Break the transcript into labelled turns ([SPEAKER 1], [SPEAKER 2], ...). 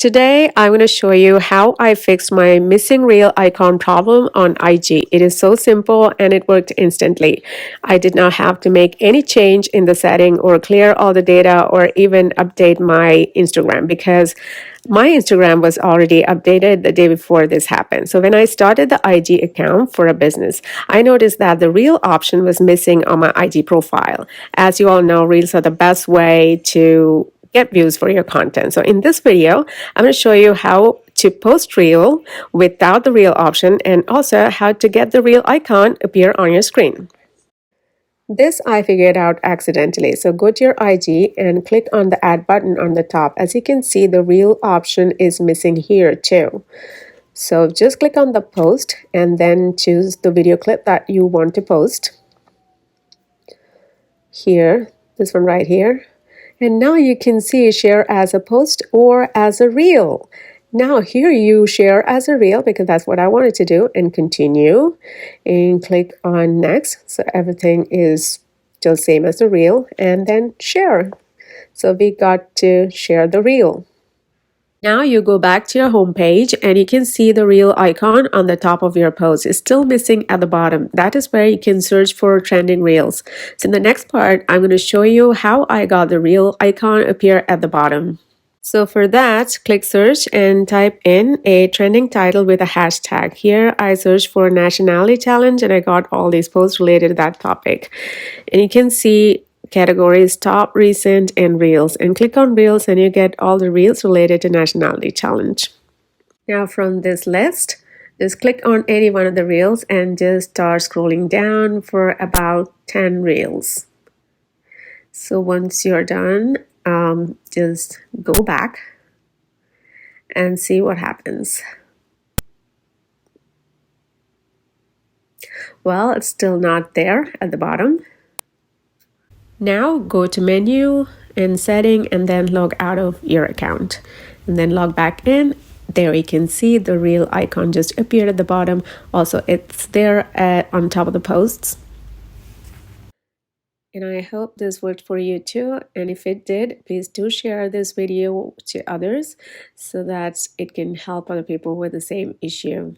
[SPEAKER 1] Today, I'm going to show you how I fixed my missing reel icon problem on IG. It is so simple and it worked instantly. I did not have to make any change in the setting or clear all the data or even update my Instagram because my Instagram was already updated the day before this happened. So when I started the IG account for a business, I noticed that the reel option was missing on my IG profile. As you all know, reels are the best way to get views for your content. So in this video, I'm going to show you how to post reel without the reel option and also how to get the reel icon appear on your screen. This I figured out accidentally. So go to your IG and click on the add button on the top. As you can see, the reel option is missing here too. So just click on the post and then choose the video clip that you want to post. Here, this one right here. And now you can see share as a post or as a reel. Now here you share as a reel because that's what I wanted to do, and continue and click on next. So everything is still same as the reel, and then share. So we got to share the reel. Now you go back to your home page and you can see the reel icon on the top of your post. It's still missing at the bottom. That is where you can search for trending reels. So in the next part, I'm going to show you how I got the reel icon appear at the bottom. So for that, click search and type in a trending title with a hashtag. Here I searched for nationality challenge and I got all these posts related to that topic. And you can see categories top, recent, and reels, and click on reels and you get all the reels related to nationality challenge. Now from this list, just click on any one of the reels and just start scrolling down for about 10 reels. So once you're done, just go back and see what happens. Well, it's still not there at the bottom. Now go to menu and setting and then log out of your account and then log back in. There you can see the reel icon just appeared at the bottom. Also, it's there on top of the posts. And I hope this worked for you too. And if it did, please do share this video to others so that it can help other people with the same issue.